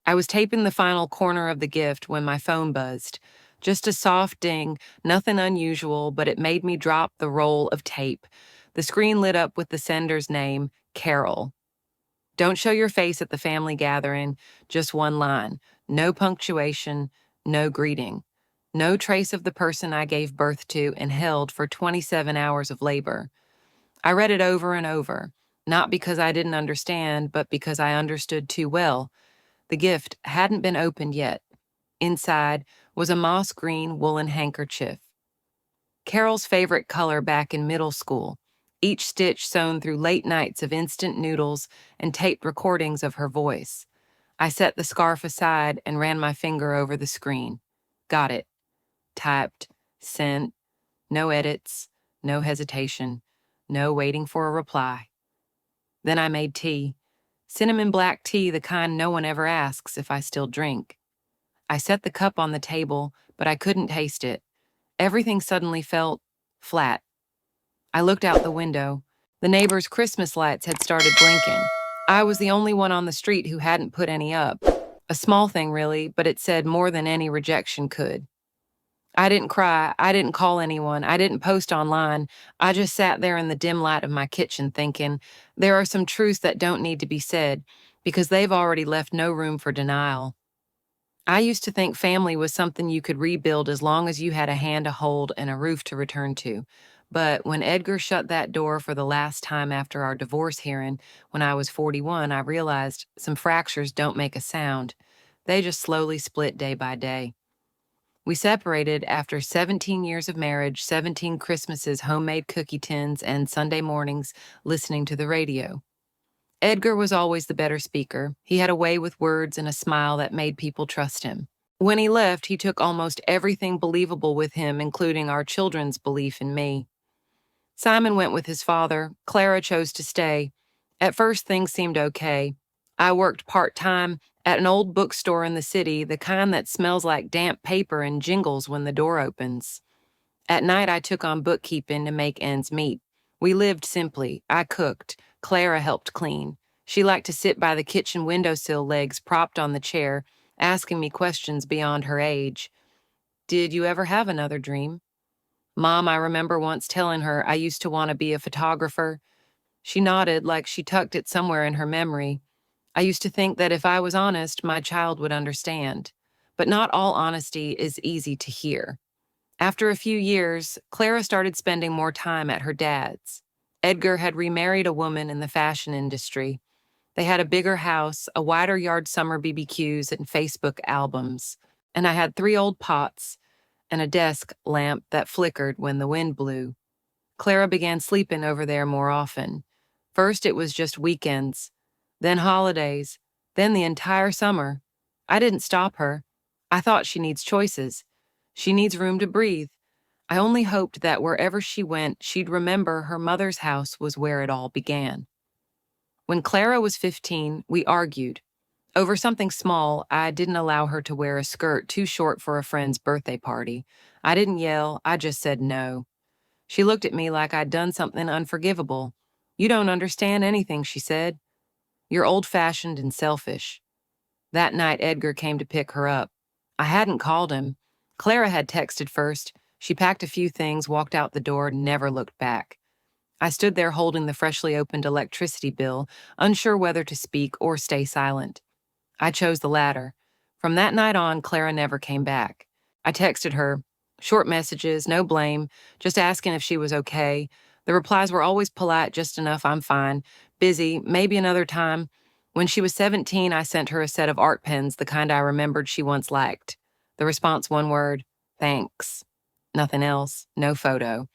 I was taping the final corner of the gift when my phone buzzed. Just a soft ding, nothing unusual, but it made me drop the roll of tape. The screen lit up with the sender's name, Carol. Don't show your face at the family gathering, just one line. No punctuation, no greeting. No trace of the person I gave birth to and held for 27 hours of labor. I read it over and over, not because I didn't understand, but because I understood too well. The gift hadn't been opened yet. Inside was a moss green woolen handkerchief. Carol's favorite color back in middle school, each stitch sewn through late nights of instant noodles and taped recordings of her voice. I set the scarf aside and ran my finger over the screen. Got it. Typed. Sent. No edits. No hesitation. No waiting for a reply. Then I made tea. Cinnamon black tea, the kind no one ever asks if I still drink. I set the cup on the table, but I couldn't taste it. Everything suddenly felt flat. I looked out the window. The neighbors' Christmas lights had started blinking. I was the only one on the street who hadn't put any up. A small thing, really, but it said more than any rejection could. I didn't cry. I didn't call anyone. I didn't post online. I just sat there in the dim light of my kitchen thinking, there are some truths that don't need to be said because they've already left no room for denial. I used to think family was something you could rebuild as long as you had a hand to hold and a roof to return to. But when Edgar shut that door for the last time after our divorce hearing, when I was 41, I realized some fractures don't make a sound. They just slowly split day by day. We separated after 17 years of marriage, 17 Christmases, homemade cookie tins, and Sunday mornings listening to the radio. Edgar was always the better speaker. He had a way with words and a smile that made people trust him. When he left, he took almost everything believable with him, including our children's belief in me. Simon went with his father. Clara chose to stay. At first, things seemed okay. I worked part-time at an old bookstore in the city, the kind that smells like damp paper and jingles when the door opens. At night, I took on bookkeeping to make ends meet. We lived simply. I cooked. Clara helped clean. She liked to sit by the kitchen windowsill, legs propped on the chair, asking me questions beyond her age. Did you ever have another dream? Mom, I remember once telling her I used to want to be a photographer. She nodded like she tucked it somewhere in her memory. I used to think that if I was honest, my child would understand. But not all honesty is easy to hear. After a few years, Clara started spending more time at her dad's. Edgar had remarried a woman in the fashion industry. They had a bigger house, a wider yard summer BBQs, and Facebook albums. And I had 3 old pots and a desk lamp that flickered when the wind blew. Clara began sleeping over there more often. First, it was just weekends, then holidays, then the entire summer. I didn't stop her. I thought she needs choices. She needs room to breathe. I only hoped that wherever she went, she'd remember her mother's house was where it all began. When Clara was 15, we argued. Over something small, I didn't allow her to wear a skirt too short for a friend's birthday party. I didn't yell, I just said no. She looked at me like I'd done something unforgivable. You don't understand anything, she said. You're old-fashioned and selfish. That night, Edgar came to pick her up. I hadn't called him. Clara had texted first. She packed a few things, walked out the door, never looked back. I stood there holding the freshly opened electricity bill, unsure whether to speak or stay silent. I chose the latter. From that night on, Clara never came back. I texted her. Short messages, no blame, just asking if she was okay. The replies were always polite, just enough, I'm fine. Busy, maybe another time. When she was 17, I sent her a set of art pens, the kind I remembered she once liked. The response, one word, thanks. Nothing else, no photo.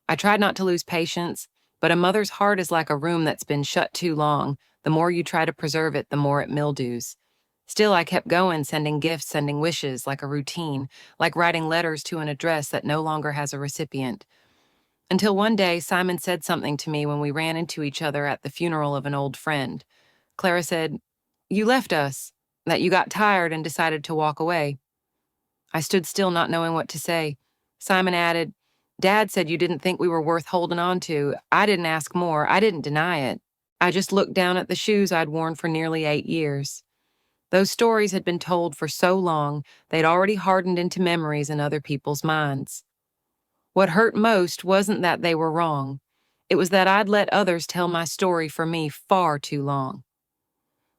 I tried not to lose patience, but a mother's heart is like a room that's been shut too long. The more you try to preserve it, the more it mildews. Still, I kept going, sending gifts, sending wishes, like a routine, like writing letters to an address that no longer has a recipient. Until one day, Simon said something to me when we ran into each other at the funeral of an old friend. Clara said, "You left us, that you got tired and decided to walk away." I stood still, not knowing what to say. Simon added, "Dad said you didn't think we were worth holding on to. I didn't ask more. I didn't deny it. I just looked down at the shoes I'd worn for nearly 8 years. Those stories had been told for so long, they'd already hardened into memories in other people's minds. What hurt most wasn't that they were wrong. It was that I'd let others tell my story for me far too long.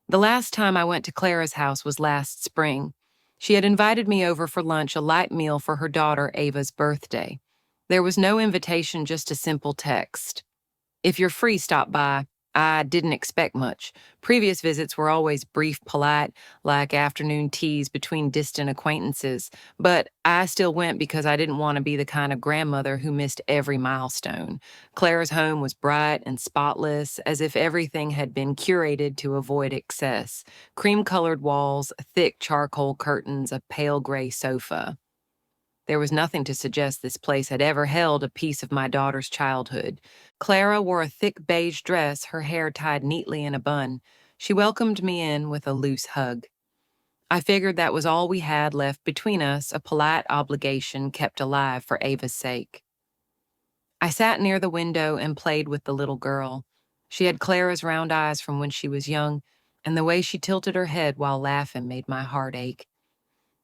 The last time I went to Clara's house was last spring. She had invited me over for lunch, a light meal for her daughter Ava's birthday. There was no invitation, just a simple text. If you're free, stop by. I didn't expect much. Previous visits were always brief, polite, like afternoon teas between distant acquaintances, but I still went because I didn't want to be the kind of grandmother who missed every milestone. Clara's home was bright and spotless, as if everything had been curated to avoid excess. Cream-colored walls, thick charcoal curtains, a pale gray sofa. There was nothing to suggest this place had ever held a piece of my daughter's childhood. Clara wore a thick beige dress, her hair tied neatly in a bun. She welcomed me in with a loose hug. I figured that was all we had left between us, a polite obligation kept alive for Ava's sake. I sat near the window and played with the little girl. She had Clara's round eyes from when she was young, and the way she tilted her head while laughing made my heart ache.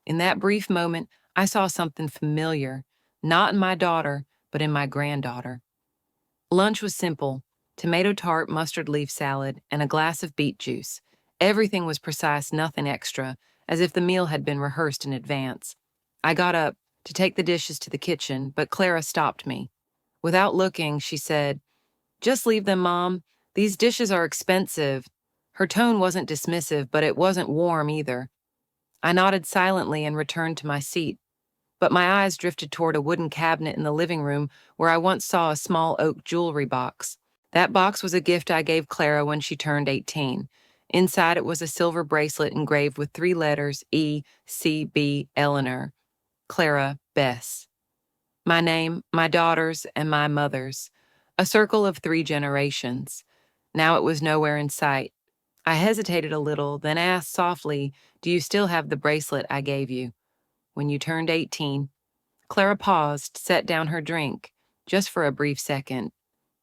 In that brief moment, I saw something familiar, not in my daughter, but in my granddaughter. Lunch was simple: tomato tart, mustard leaf salad, and a glass of beet juice. Everything was precise, nothing extra, as if the meal had been rehearsed in advance. I got up to take the dishes to the kitchen, but Clara stopped me. Without looking, she said, "Just leave them, Mom. These dishes are expensive." Her tone wasn't dismissive, but it wasn't warm either. I nodded silently and returned to my seat, but my eyes drifted toward a wooden cabinet in the living room where I once saw a small oak jewelry box. That box was a gift I gave Clara when she turned 18. Inside it was a silver bracelet engraved with 3 letters, E.C.B. Eleanor, Clara Bess. My name, my daughter's, and my mother's. A circle of 3 generations. Now it was nowhere in sight. I hesitated a little, then asked softly, "Do you still have the bracelet I gave you when you turned 18? Clara paused, set down her drink, just for a brief second.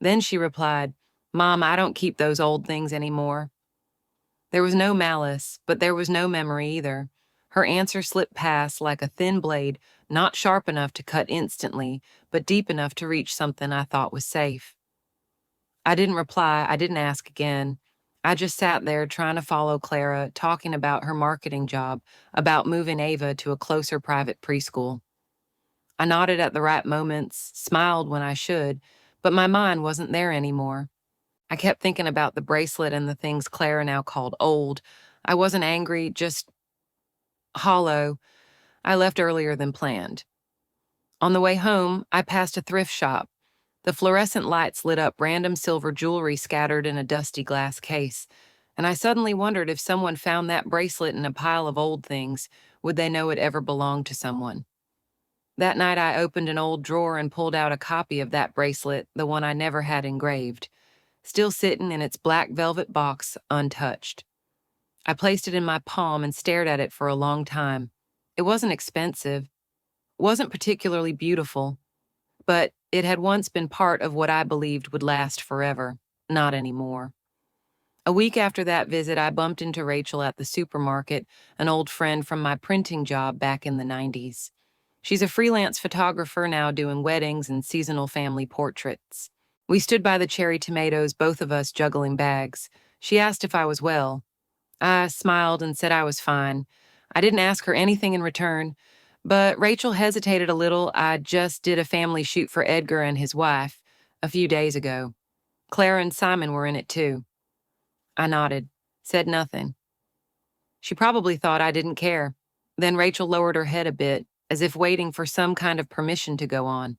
Then she replied, "Mom, I don't keep those old things anymore." There was no malice, but there was no memory either. Her answer slipped past like a thin blade, not sharp enough to cut instantly, but deep enough to reach something I thought was safe. I didn't reply, I didn't ask again. I just sat there trying to follow Clara, talking about her marketing job, about moving Ava to a closer private preschool. I nodded at the right moments, smiled when I should, but my mind wasn't there anymore. I kept thinking about the bracelet and the things Clara now called old. I wasn't angry, just hollow. I left earlier than planned. On the way home, I passed a thrift shop. The fluorescent lights lit up random silver jewelry scattered in a dusty glass case, and I suddenly wondered if someone found that bracelet in a pile of old things, would they know it ever belonged to someone? That night I opened an old drawer and pulled out a copy of that bracelet, the one I never had engraved, still sitting in its black velvet box, untouched. I placed it in my palm and stared at it for a long time. It wasn't expensive, wasn't particularly beautiful, but it had once been part of what I believed would last forever. Not anymore. A week after that visit, I bumped into Rachel at the supermarket, an old friend from my printing job back in the 90s. She's a freelance photographer now doing weddings and seasonal family portraits. We stood by the cherry tomatoes, both of us juggling bags. She asked if I was well. I smiled and said I was fine. I didn't ask her anything in return, but Rachel hesitated a little. I just did a family shoot for Edgar and his wife a few days ago. Clara and Simon were in it too. I nodded, said nothing. She probably thought I didn't care. Then Rachel lowered her head a bit, as if waiting for some kind of permission to go on.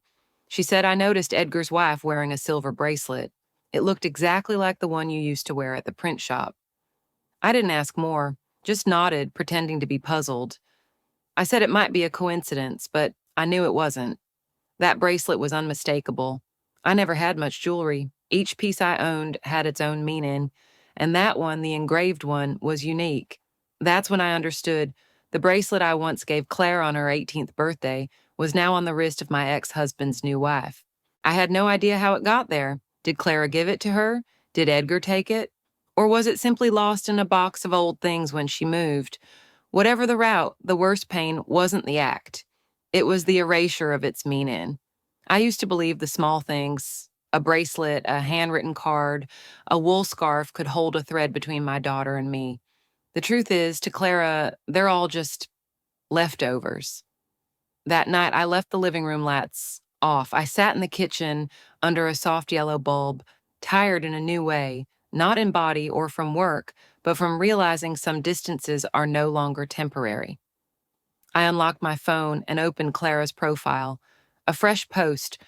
She said, "I noticed Edgar's wife wearing a silver bracelet. It looked exactly like the one you used to wear at the print shop." I didn't ask more, just nodded, pretending to be puzzled. I said it might be a coincidence, but I knew it wasn't. That bracelet was unmistakable. I never had much jewelry. Each piece I owned had its own meaning, and that one, the engraved one, was unique. That's when I understood the bracelet I once gave Claire on her 18th birthday was now on the wrist of my ex-husband's new wife. I had no idea how it got there. Did Clara give it to her? Did Edgar take it? Or was it simply lost in a box of old things when she moved? Whatever the route, the worst pain wasn't the act. It was the erasure of its meaning. I used to believe the small things, a bracelet, a handwritten card, a wool scarf could hold a thread between my daughter and me. The truth is, to Clara, they're all just leftovers. That night, I left the living room lights off. I sat in the kitchen under a soft yellow bulb, tired in a new way, not in body or from work, but from realizing some distances are no longer temporary. I unlocked my phone and opened Clara's profile. A fresh post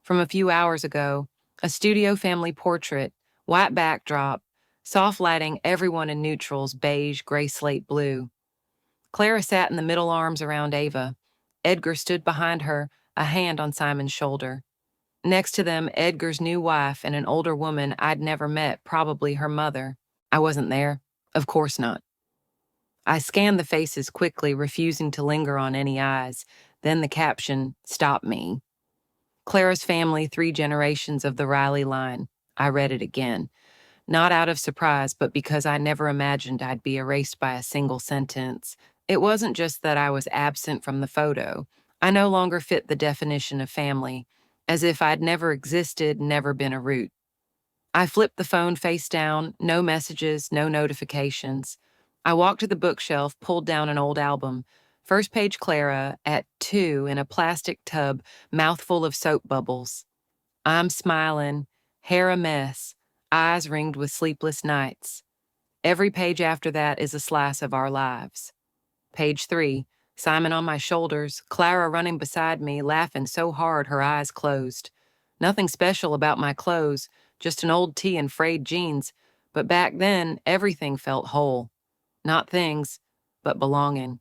from a few hours ago, a studio family portrait, white backdrop, soft lighting, everyone in neutrals, beige, gray slate blue. Clara sat in the middle arms around Ava. Edgar stood behind her, a hand on Simon's shoulder. Next to them, Edgar's new wife and an older woman I'd never met, probably her mother. I wasn't there. Of course not. I scanned the faces quickly, refusing to linger on any eyes. Then the caption stopped me. Clara's family, 3 generations of the Riley line. I read it again. Not out of surprise, but because I never imagined I'd be erased by a single sentence. It wasn't just that I was absent from the photo. I no longer fit the definition of family, as if I'd never existed, never been a root. I flipped the phone face down, no messages, no notifications. I walked to the bookshelf, pulled down an old album. First page Clara at 2 in a plastic tub, mouthful of soap bubbles. I'm smiling, hair a mess, eyes ringed with sleepless nights. Every page after that is a slice of our lives. Page 3, Simon on my shoulders, Clara running beside me, laughing so hard her eyes closed. Nothing special about my clothes, just an old tee and frayed jeans, but back then everything felt whole. Not things, but belonging.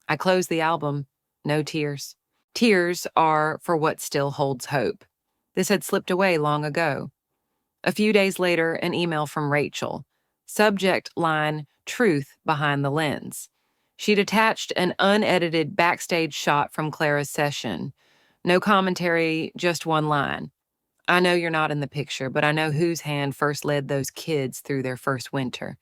I closed the album, no tears. Tears are for what still holds hope. This had slipped away long ago. A few days later, an email from Rachel. Subject line, truth behind the lens. She'd attached an unedited backstage shot from Clara's session. No commentary, just one line. I know you're not in the picture, but I know whose hand first led those kids through their first winter.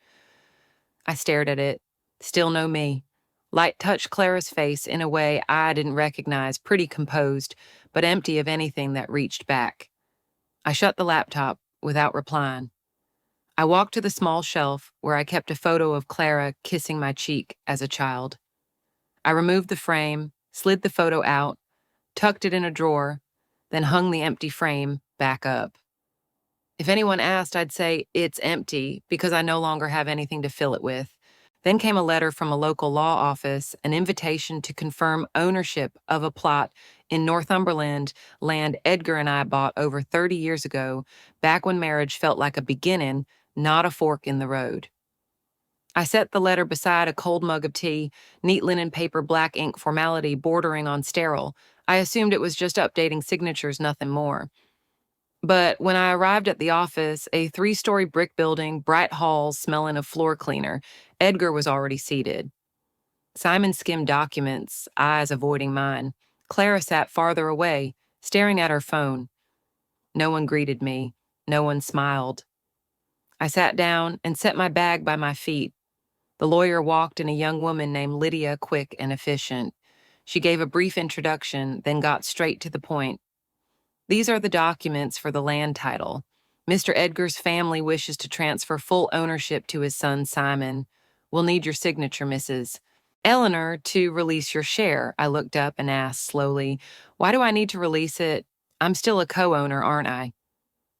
I stared at it. Still no me. Light touched Clara's face in a way I didn't recognize, pretty composed, but empty of anything that reached back. I shut the laptop without replying. I walked to the small shelf where I kept a photo of Clara kissing my cheek as a child. I removed the frame, slid the photo out, tucked it in a drawer, then hung the empty frame back up. If anyone asked, I'd say it's empty because I no longer have anything to fill it with. Then came a letter from a local law office, an invitation to confirm ownership of a plot in Northumberland, land Edgar and I bought over 30 years ago, back when marriage felt like a beginning, not a fork in the road. I set the letter beside a cold mug of tea, neat linen paper, black ink formality bordering on sterile. I assumed it was just updating signatures, nothing more. But when I arrived at the office, a 3-story brick building, bright halls smelling of floor cleaner, Edgar was already seated. Simon skimmed documents, eyes avoiding mine. Clara sat farther away, staring at her phone. No one greeted me. No one smiled. I sat down and set my bag by my feet. The lawyer walked in a young woman named Lydia, quick and efficient. She gave a brief introduction, then got straight to the point. These are the documents for the land title. Mr. Edgar's family wishes to transfer full ownership to his son, Simon. We'll need your signature, Mrs. Eleanor, to release your share. I looked up and asked slowly, why do I need to release it? I'm still a co-owner, aren't I?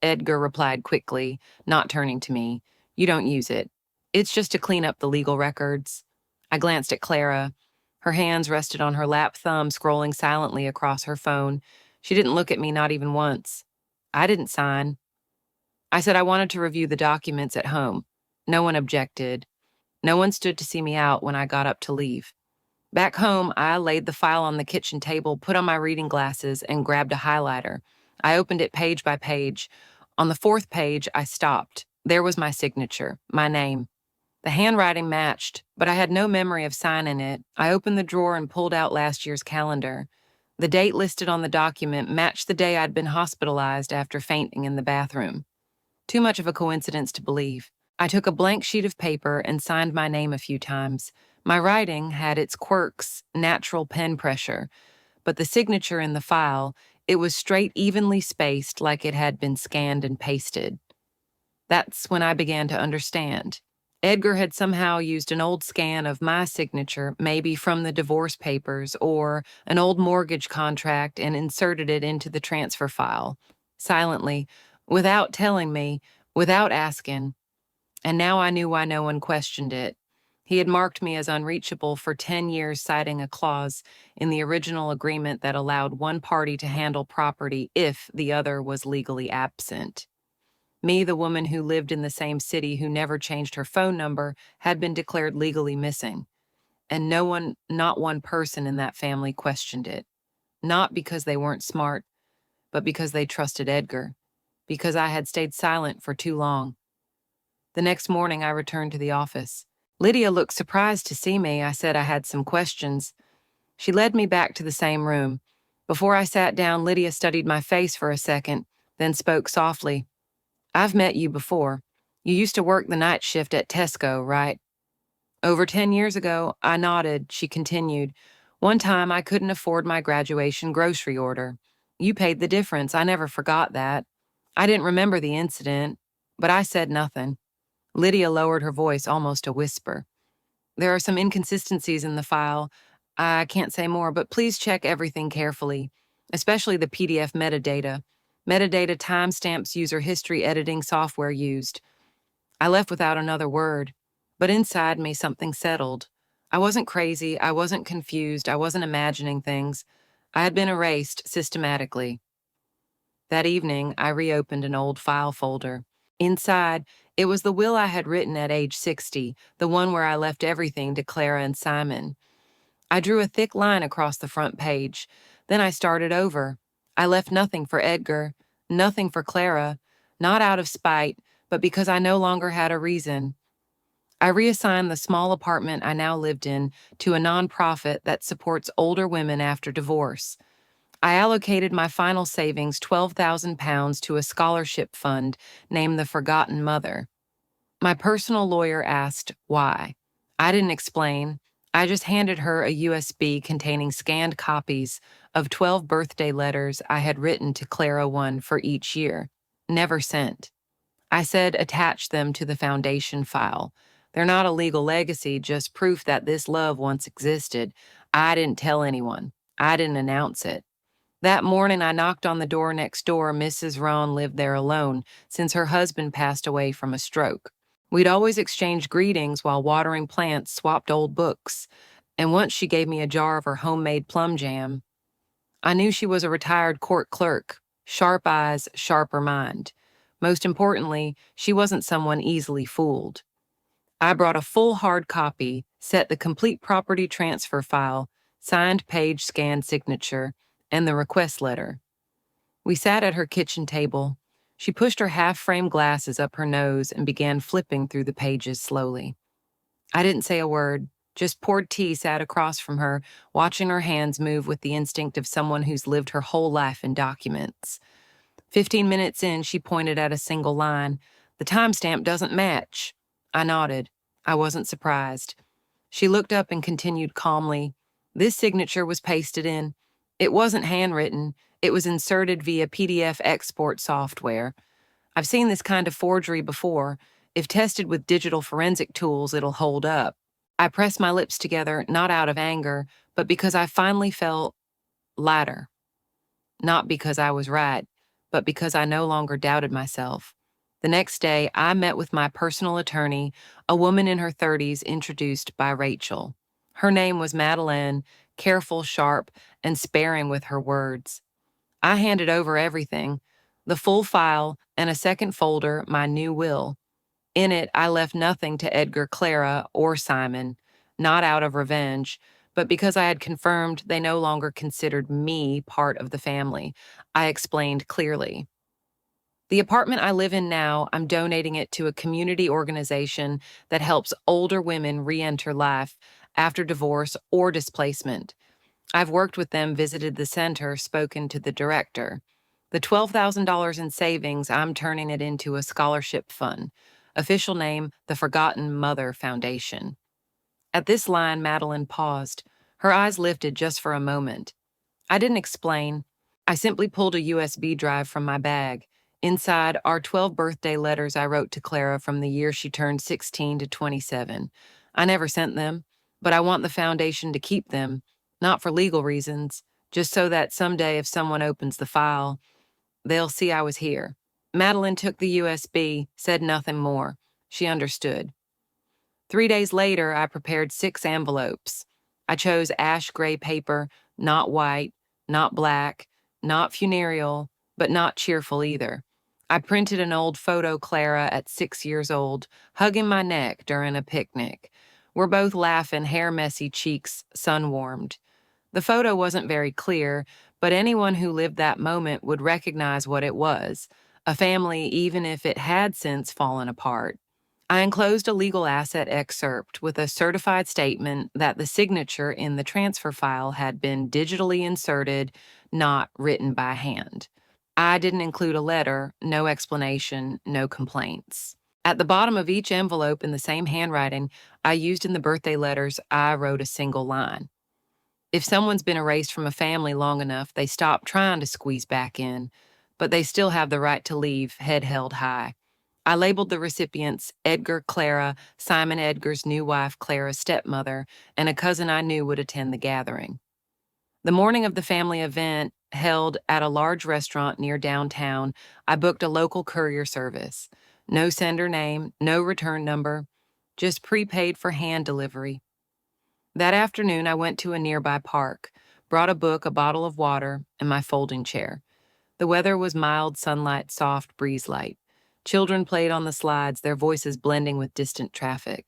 Edgar replied quickly, not turning to me. You don't use it. It's just to clean up the legal records. I glanced at Clara. Her hands rested on her lap thumb, scrolling silently across her phone. She didn't look at me, not even once. I didn't sign. I said I wanted to review the documents at home. No one objected. No one stood to see me out when I got up to leave. Back home, I laid the file on the kitchen table, put on my reading glasses, and grabbed a highlighter. I opened it page by page. On the 4th page, I stopped. There was my signature, my name. The handwriting matched, but I had no memory of signing it. I opened the drawer and pulled out last year's calendar. The date listed on the document matched the day I'd been hospitalized after fainting in the bathroom. Too much of a coincidence to believe. I took a blank sheet of paper and signed my name a few times. My writing had its quirks, natural pen pressure, but the signature in the file, it was straight, evenly spaced like it had been scanned and pasted. That's when I began to understand. Edgar had somehow used an old scan of my signature, maybe from the divorce papers or an old mortgage contract, and inserted it into the transfer file, silently, without telling me, without asking. And now I knew why no one questioned it. He had marked me as unreachable for 10 years, citing a clause in the original agreement that allowed one party to handle property if the other was legally absent. Me, the woman who lived in the same city who never changed her phone number, had been declared legally missing. And no one, not one person in that family questioned it. Not because they weren't smart, but because they trusted Edgar. Because I had stayed silent for too long. The next morning, I returned to the office. Lydia looked surprised to see me. I said I had some questions. She led me back to the same room. Before I sat down, Lydia studied my face for a second, then spoke softly. I've met you before. You used to work the night shift at Tesco, right? Over 10 years ago, I nodded. She continued. One time, I couldn't afford my graduation grocery order. You paid the difference. I never forgot that. I didn't remember the incident, but I said nothing. Lydia lowered her voice almost a whisper. There are some inconsistencies in the file. I can't say more, but please check everything carefully, especially the PDF metadata. Metadata timestamps user history editing software used. I left without another word, but inside me something settled. I wasn't crazy, I wasn't confused, I wasn't imagining things. I had been erased systematically. That evening, I reopened an old file folder. Inside, it was the will I had written at age 60, the one where I left everything to Clara and Simon. I drew a thick line across the front page. Then I started over. I left nothing for Edgar, nothing for Clara, not out of spite, but because I no longer had a reason. I reassigned the small apartment I now lived in to a nonprofit that supports older women after divorce. I allocated my final savings, £12,000, to a scholarship fund named the Forgotten Mother. My personal lawyer asked why. I didn't explain. I just handed her a USB containing scanned copies of 12 birthday letters I had written to Clara, one for each year, never sent. I said attach them to the foundation file. They're not a legal legacy, just proof that this love once existed. I didn't tell anyone. I didn't announce it. That morning, I knocked on the door next door. Mrs. Rohn lived there alone since her husband passed away from a stroke. We'd always exchanged greetings while watering plants, swapped old books, and once she gave me a jar of her homemade plum jam. I knew she was a retired court clerk, sharp eyes, sharper mind. Most importantly, she wasn't someone easily fooled. I brought a full hard copy, set the complete property transfer file, signed page scanned signature, and the request letter. We sat at her kitchen table. She pushed her half-framed glasses up her nose and began flipping through the pages slowly. I didn't say a word, just poured tea, sat across from her, watching her hands move with the instinct of someone who's lived her whole life in documents. 15 minutes in, she pointed at a single line. The timestamp doesn't match. I nodded. I wasn't surprised. She looked up and continued calmly. This signature was pasted in. It wasn't handwritten. It was inserted via PDF export software. I've seen this kind of forgery before. If tested with digital forensic tools, it'll hold up. I pressed my lips together, not out of anger, but because I finally felt lighter. Not because I was right, but because I no longer doubted myself. The next day, I met with my personal attorney, a woman in her 30s introduced by Rachel. Her name was Madeleine, careful, sharp, and sparing with her words. I handed over everything, the full file and a second folder, my new will. In it, I left nothing to Edgar, Clara, or Simon, not out of revenge, but because I had confirmed they no longer considered me part of the family. I explained clearly. The apartment I live in now, I'm donating it to a community organization that helps older women re-enter life after divorce or displacement. I've worked with them, visited the center, spoken to the director. The $12,000 in savings, I'm turning it into a scholarship fund, Official name, the Forgotten Mother Foundation. At this line, Madeline paused. Her eyes lifted just for a moment. I didn't explain. I simply pulled a USB drive from my bag. Inside are 12 birthday letters I wrote to Clara from the year she turned 16 to 27. I never sent them, but I want the foundation to keep them, not for legal reasons, just so that someday if someone opens the file, they'll see I was here. Madeline took the USB, said nothing more. She understood. 3 days later, I prepared 6 envelopes. I chose ash gray paper, not white, not black, not funereal, but not cheerful either. I printed an old photo Clara at 6 years old, hugging my neck during a picnic. We're both laughing, hair messy, cheeks sun-warmed. The photo wasn't very clear, but anyone who lived that moment would recognize what it was, a family even if it had since fallen apart. I enclosed a legal asset excerpt with a certified statement that the signature in the transfer file had been digitally inserted, not written by hand. I didn't include a letter, no explanation, no complaints. At the bottom of each envelope in the same handwriting I used in the birthday letters, I wrote a single line. If someone's been erased from a family long enough, they stop trying to squeeze back in, but they still have the right to leave, head held high. I labeled the recipients Edgar, Clara, Simon Edgar's new wife, Clara's stepmother, and a cousin I knew would attend the gathering. The morning of the family event, held at a large restaurant near downtown, I booked a local courier service. No sender name, no return number, just prepaid for hand delivery. That afternoon, I went to a nearby park, brought a book, a bottle of water, and my folding chair. The weather was mild sunlight, soft breeze light. Children played on the slides, their voices blending with distant traffic.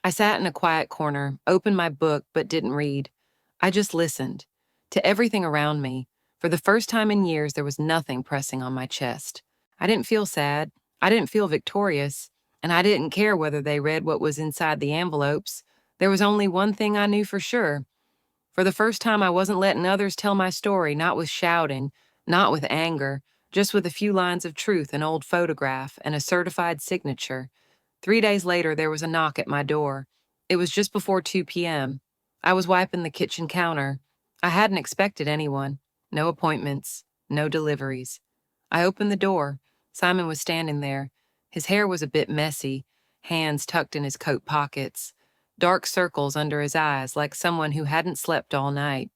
I sat in a quiet corner, opened my book, but didn't read. I just listened to everything around me. For the first time in years, there was nothing pressing on my chest. I didn't feel sad. I didn't feel victorious. And I didn't care whether they read what was inside the envelopes. There was only one thing I knew for sure. For the first time, I wasn't letting others tell my story, not with shouting, not with anger, just with a few lines of truth, an old photograph, and a certified signature. 3 days later, there was a knock at my door. It was just before 2 p.m. I was wiping the kitchen counter. I hadn't expected anyone. No appointments, no deliveries. I opened the door. Simon was standing there. His hair was a bit messy, hands tucked in his coat pockets, dark circles under his eyes like someone who hadn't slept all night.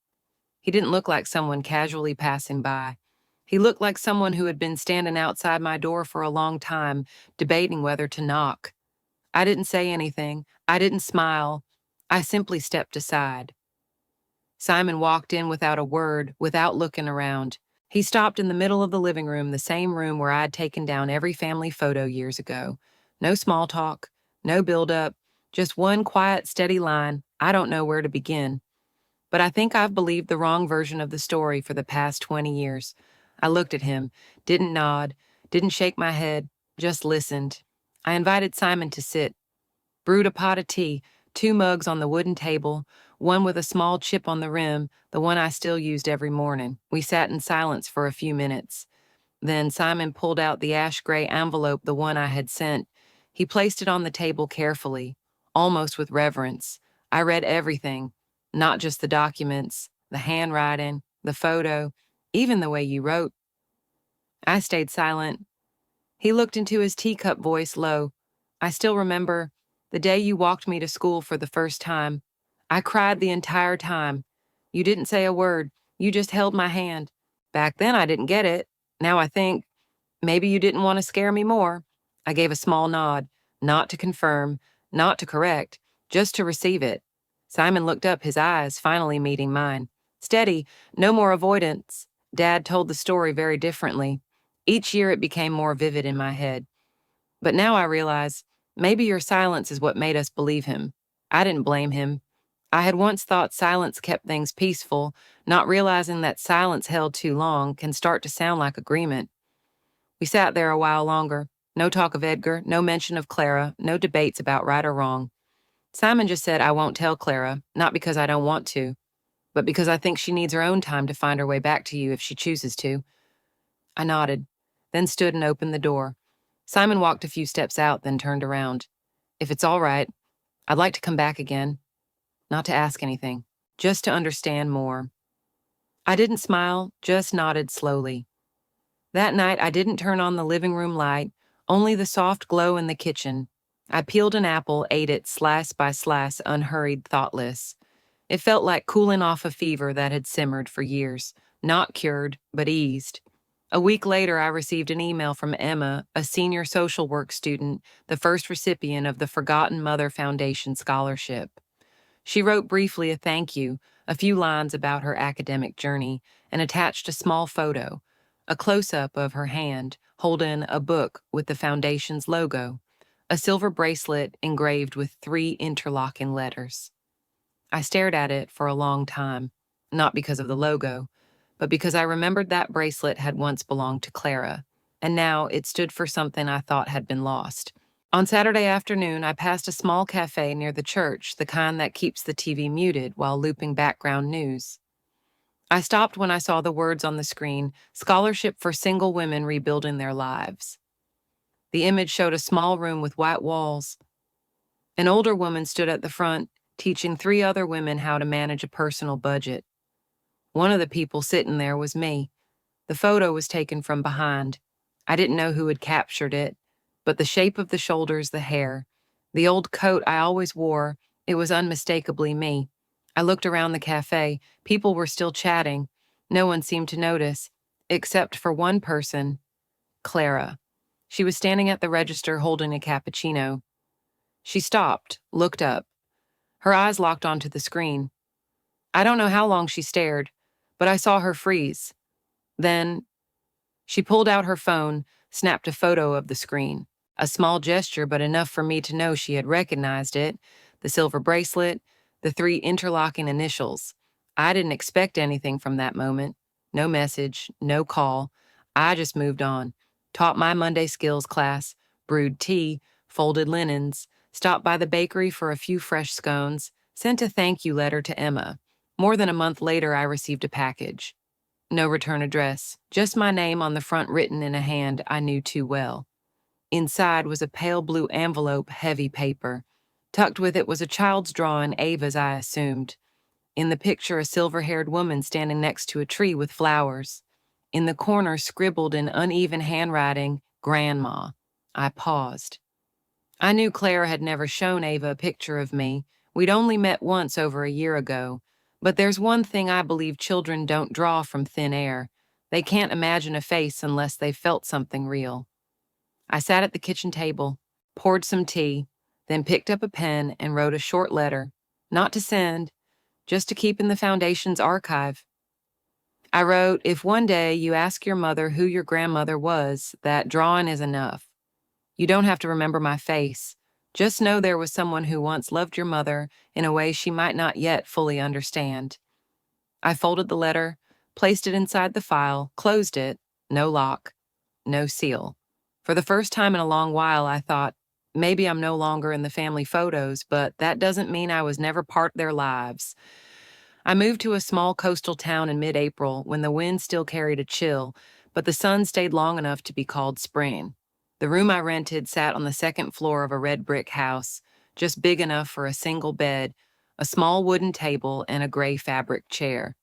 He didn't look like someone casually passing by. He looked like someone who had been standing outside my door for a long time, debating whether to knock. I didn't say anything. I didn't smile. I simply stepped aside. Simon walked in without a word, without looking around. He stopped in the middle of the living room, the same room where I'd taken down every family photo years ago. No small talk, no build-up, just one quiet, steady line. I don't know where to begin. But I think I've believed the wrong version of the story for the past 20 years. I looked at him, didn't nod, didn't shake my head, just listened. I invited Simon to sit, brewed a pot of tea, 2 mugs on the wooden table, one with a small chip on the rim, the one I still used every morning. We sat in silence for a few minutes. Then Simon pulled out the ash gray envelope, the one I had sent. He placed it on the table carefully, almost with reverence. I read everything, not just the documents, the handwriting, the photo, even the way you wrote. I stayed silent. He looked into his teacup voice low. I still remember the day you walked me to school for the first time. I cried the entire time. You didn't say a word. You just held my hand. Back then I didn't get it. Now I think, maybe you didn't want to scare me more. I gave a small nod, not to confirm, not to correct, just to receive it. Simon looked up, his eyes finally meeting mine. Steady, no more avoidance. Dad told the story very differently. Each year it became more vivid in my head. But now I realize, maybe your silence is what made us believe him. I didn't blame him. I had once thought silence kept things peaceful, not realizing that silence held too long can start to sound like agreement. We sat there a while longer. No talk of Edgar, no mention of Clara, no debates about right or wrong. Simon just said I won't tell Clara, not because I don't want to, but because I think she needs her own time to find her way back to you if she chooses to. I nodded, then stood and opened the door. Simon walked a few steps out, then turned around. If it's all right, I'd like to come back again. Not to ask anything, just to understand more. I didn't smile, just nodded slowly. That night, I didn't turn on the living room light, only the soft glow in the kitchen. I peeled an apple, ate it slice by slice, unhurried, thoughtless. It felt like cooling off a fever that had simmered for years, not cured, but eased. A week later, I received an email from Emma, a senior social work student, the first recipient of the Forgotten Mother Foundation scholarship. She wrote briefly a thank you, a few lines about her academic journey, and attached a small photo, a close-up of her hand, holding a book with the foundation's logo, a silver bracelet engraved with 3 interlocking letters. I stared at it for a long time, not because of the logo, but because I remembered that bracelet had once belonged to Clara, and now it stood for something I thought had been lost. On Saturday afternoon, I passed a small cafe near the church, the kind that keeps the TV muted while looping background news. I stopped when I saw the words on the screen, Scholarship for Single Women Rebuilding Their Lives. The image showed a small room with white walls. An older woman stood at the front, teaching 3 other women how to manage a personal budget. One of the people sitting there was me. The photo was taken from behind. I didn't know who had captured it, but the shape of the shoulders, the hair, the old coat I always wore, it was unmistakably me. I looked around the cafe. People were still chatting. No one seemed to notice, except for one person, Clara. She was standing at the register holding a cappuccino. She stopped, looked up. Her eyes locked onto the screen. I don't know how long she stared, but I saw her freeze. Then she pulled out her phone, snapped a photo of the screen. A small gesture, but enough for me to know she had recognized it. The silver bracelet, the 3 interlocking initials. I didn't expect anything from that moment. No message, no call. I just moved on. Taught my Monday skills class, brewed tea, folded linens, stopped by the bakery for a few fresh scones, sent a thank you letter to Emma. More than a month later, I received a package. No return address, just my name on the front written in a hand I knew too well. Inside was a pale blue envelope, heavy paper. Tucked with it was a child's drawing, Ava's, I assumed. In the picture, a silver-haired woman standing next to a tree with flowers. In the corner, scribbled in uneven handwriting, Grandma. I paused. I knew Clara had never shown Ava a picture of me. We'd only met once over a year ago. But there's one thing I believe children don't draw from thin air. They can't imagine a face unless they've felt something real. I sat at the kitchen table, poured some tea, then picked up a pen and wrote a short letter, not to send, just to keep in the Foundation's archive. I wrote, if one day you ask your mother who your grandmother was, that drawing is enough. You don't have to remember my face. Just know there was someone who once loved your mother in a way she might not yet fully understand. I folded the letter, placed it inside the file, closed it, no lock, no seal. For the first time in a long while, I thought, maybe I'm no longer in the family photos, but that doesn't mean I was never part of their lives. I moved to a small coastal town in mid-April when the wind still carried a chill, but the sun stayed long enough to be called spring. The room I rented sat on the second floor of a red brick house, just big enough for a single bed, a small wooden table, and a gray fabric chair.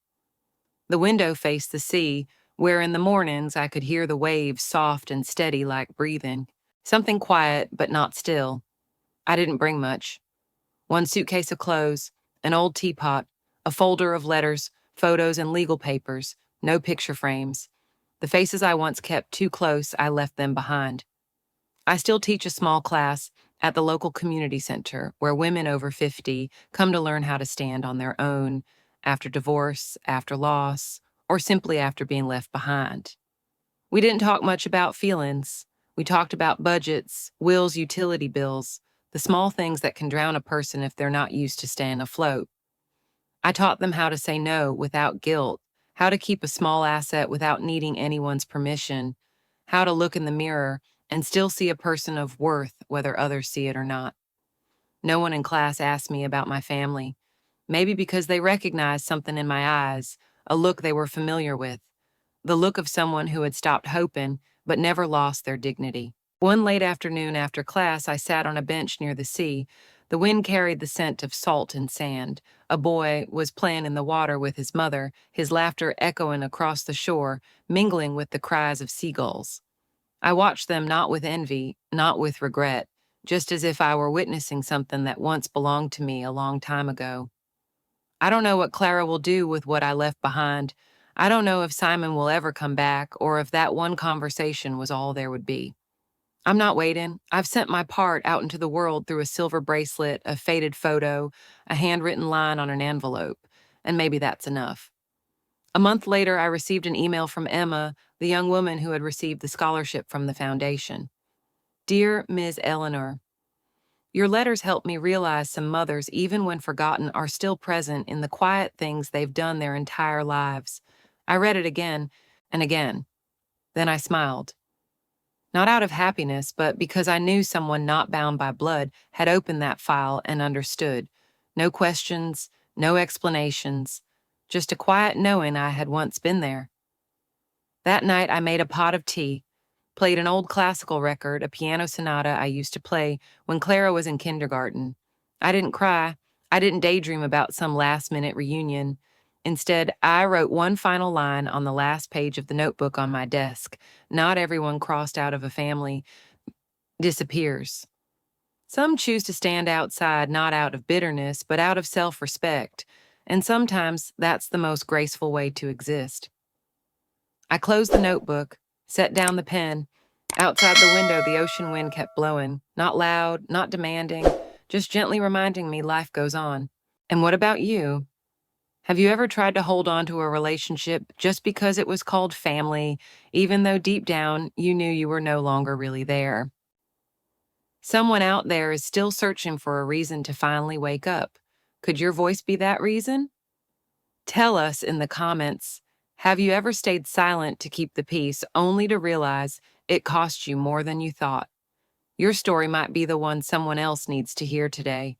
The window faced the sea, where in the mornings I could hear the waves soft and steady like breathing. Something quiet, but not still. I didn't bring much. 1 suitcase of clothes, an old teapot, a folder of letters, photos, and legal papers, no picture frames. The faces I once kept too close, I left them behind. I still teach a small class at the local community center where women over 50 come to learn how to stand on their own after divorce, after loss, or simply after being left behind. We didn't talk much about feelings. We talked about budgets, wills, utility bills, the small things that can drown a person if they're not used to staying afloat. I taught them how to say no without guilt, how to keep a small asset without needing anyone's permission, how to look in the mirror and still see a person of worth whether others see it or not. No one in class asked me about my family, maybe because they recognized something in my eyes, a look they were familiar with, the look of someone who had stopped hoping but never lost their dignity. One late afternoon after class, I sat on a bench near the sea. The wind carried the scent of salt and sand. A boy was playing in the water with his mother, his laughter echoing across the shore, mingling with the cries of seagulls. I watched them not with envy, not with regret, just as if I were witnessing something that once belonged to me a long time ago. I don't know what Clara will do with what I left behind. I don't know if Simon will ever come back or if that one conversation was all there would be. I'm not waiting. I've sent my part out into the world through a silver bracelet, a faded photo, a handwritten line on an envelope, and maybe that's enough. A month later, I received an email from Emma, the young woman who had received the scholarship from the foundation. Dear Ms. Eleanor, your letters help me realize some mothers, even when forgotten, are still present in the quiet things they've done their entire lives. I read it again and again. Then I smiled. Not out of happiness, but because I knew someone not bound by blood had opened that file and understood. No questions, no explanations, just a quiet knowing I had once been there. That night I made a pot of tea, played an old classical record, a piano sonata I used to play when Clara was in kindergarten. I didn't cry. I didn't daydream about some last-minute reunion. Instead, I wrote one final line on the last page of the notebook on my desk. Not everyone crossed out of a family disappears. Some choose to stand outside not out of bitterness, but out of self-respect, and sometimes that's the most graceful way to exist. I closed the notebook, set down the pen. Outside the window, the ocean wind kept blowing, not loud, not demanding, just gently reminding me life goes on. And what about you? Have you ever tried to hold on to a relationship just because it was called family, even though deep down you knew you were no longer really there? Someone out there is still searching for a reason to finally wake up. Could your voice be that reason? Tell us in the comments, have you ever stayed silent to keep the peace only to realize it cost you more than you thought? Your story might be the one someone else needs to hear today.